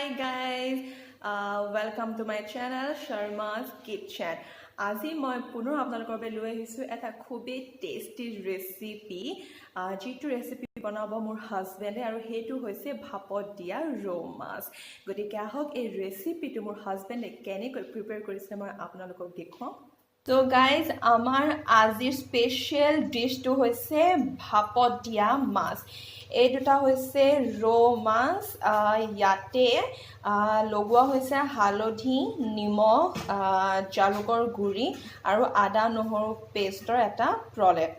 Hi guys, welcome to my channel Sharma's Kitchen. আজি মই পুনৰ আপোনালোকৰ বাবে লৈ আহিছোঁ এটা খুবেই টেষ্টি ৰেচিপি যিটো ৰেচিপি বনাব মোৰ হাজবেণ্ডে আৰু সেইটো হৈছে ভাপত দিয়া ৰৌ মাছ গতিকে আহক এই ৰেচিপিটো মোৰ হাজবেণ্ডে কেনেকৈ প্ৰিপেয়াৰ কৰিছে মই আপোনালোকক দেখুৱাম So guys, আমাৰ আজিৰ স্পেশাল ডিশটো হৈছে ভাপত দিয়া মাছ এই দুটা হৈছে ৰৌ মাছ ইয়াতে লগোৱা হৈছে হালধি নিমখ জালুকৰ গুড়ি আৰু আদা নহৰু পেষ্টৰ এটা প্ৰলেপ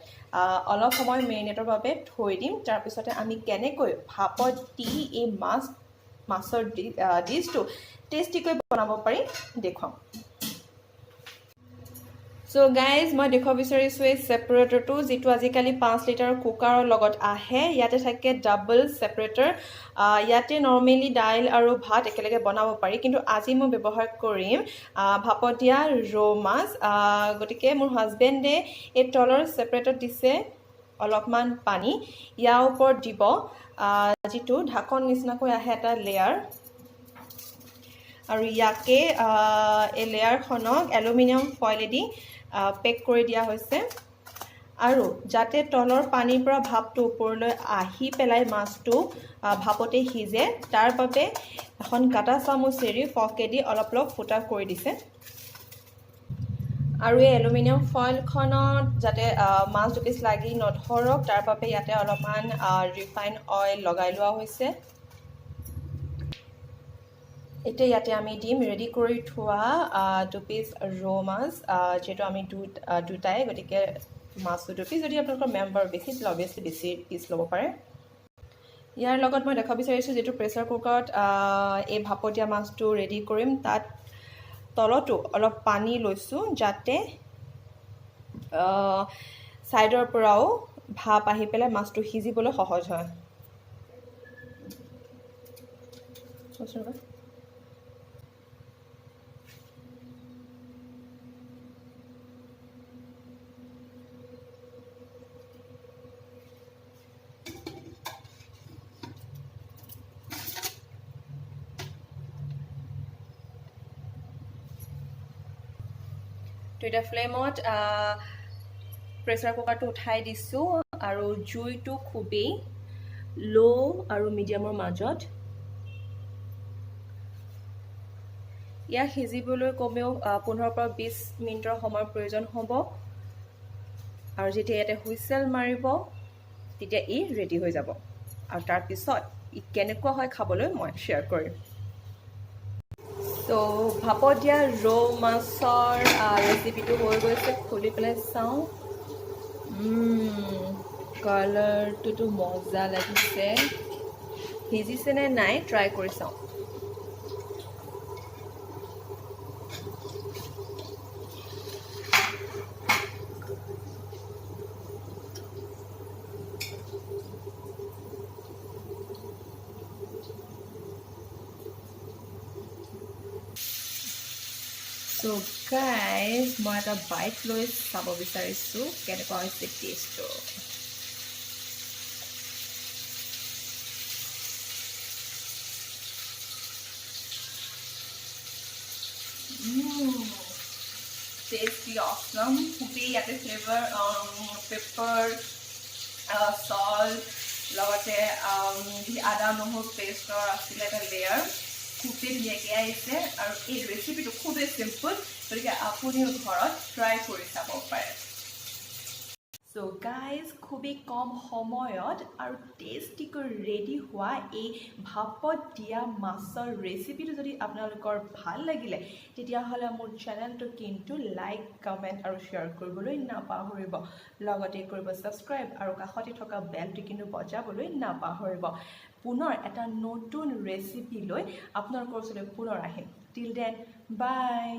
অলপ সময় মেৰিনেটৰ বাবে থৈ দিম তাৰ পিছতে আমি কেনেকৈ ভাপত দি এই মাছৰ ডিশটো টেষ্টিকৈ বনাব পাৰি দেখুৱাম So guys, মই দেখুৱাব বিচাৰিছোঁ এই সেপাৰেটৰটো যেটো আজিকালি 5 লিটাৰ কুকাৰৰ লগত আহে ইয়াতে থাকে ডাবল সেপাৰেটৰ ইয়াতে নৰমালি দাইল আৰু ভাত একেলগে বনাব পাৰি কিন্তু আজি মই ব্যৱহাৰ কৰিম ভাপত দিয়া ৰৌ মাছ গতিকে মোৰ হাজবেণ্ডে এই তলৰ সেপাৰেটৰ দিছে অলপমান পানী ইয়াৰ ওপৰত দিব যেটো ঢাকন নিচিনাকৈ আহে এটা লেয়াৰ আৰু ইয়াকে এই লেয়াৰখনক এলুমিনিয়াম ফয়েলেদি পেক কৰি দিয়া হৈছে আৰু যাতে তলৰ পানীৰ পৰা ভাপটো ওপৰলৈ আহি পেলাই মাছটো ভাপতে সিজে তাৰ বাবে এখন কাটা চামুচেৰে ফকেদি অলপ ফুটা কৰি দিছে আৰু এই এলুমিনিয়াম ফয়েলখনত যাতে মাছ দুপিছ লাগি নধৰক তাৰ বাবে ইয়াতে অলপমান ৰিফাইন অইল লগাই লোৱা হৈছে এটা ইয়াতে আমি দিম ৰেডি কৰি থোৱা দুপিছ ৰৌ মাছ যেটো আমি দুটাই গতিকে মাছ দুপিছ যদি আপোনালোকৰ মেম্বাৰ বেছি অবভিয়াছলি বেছি পিছ ল'ব পাৰে ইয়াৰ লগত মই দেখাব বিচাৰিছোঁ যেটো প্ৰেছাৰ কুকাৰত এই ভাপত দিয়া মাছটো ৰেডি কৰিম তাত তলতো অলপ পানী লৈছোঁ যাতে সাইডৰ পৰাও ভাপ আহি পেলাই মাছটো সিজিবলৈ সহজ হয় তো এটা ফ্লেমত প্ৰেছাৰ কুকাৰটো উঠাই দিছোঁ আৰু জুইটো খুবেই লো আৰু মিডিয়ামৰ মাজত ইয়াক সিজিবলৈ কমেও 15 পৰা 20 মিনিটৰ সময়ৰ প্ৰয়োজন হ'ব আৰু যেতিয়া ইয়াতে হুইসেল মাৰিব তেতিয়া ই ৰেডি হৈ যাব আৰু তাৰ পিছত ই কেনেকুৱা হয় খাবলৈ মই শেয়াৰ কৰিম তো ভাপত দিয়া ৰৌ মাছৰ ৰেচিপিটো হৈ গৈছে খুলি পেলাই চাওঁ কালাৰটো মজা লাগিছে সিজিছে নে নাই ট্ৰাই কৰি চাওঁ So guys, মই এটা বাইট লৈ চাব বিচাৰিছোঁ কেনেকুৱা হৈছে টেষ্টটো টেষ্টি অসম খুবেই ইয়াতে ফ্লেভাৰ পেপাৰ সল্ট লগতে আদা নহৰু পেষ্টৰ আছিলে এটা লেয়াৰ খুবেই ধুনীয়াকৈ আহিছে আৰু এই ৰেচিপিটো খুবেই চিম্পল গতিকে আপুনিও ঘৰত ট্ৰাই কৰি চাব পাৰে So guys, খুবেই কম সময়ত আৰু টেষ্টিকৈ ৰেডি হোৱা এই ভাপত দিয়া মাছৰ ৰেচিপিটো যদি আপোনালোকৰ ভাল লাগিলে তেতিয়াহ'লে মোৰ চেনেলটো কিন্তু লাইক কমেণ্ট আৰু শ্বেয়াৰ কৰিবলৈ নাপাহৰিব লগতে কৰিব ছাবস্ক্ৰাইব আৰু কাষতে থকা বেলটো কিন্তু বজাবলৈ নাপাহৰিব পুনৰ এটা নতুন ৰেচিপি লৈ আপোনালোকৰ ওচৰলৈ পুনৰ আহিম টিল দেন বাই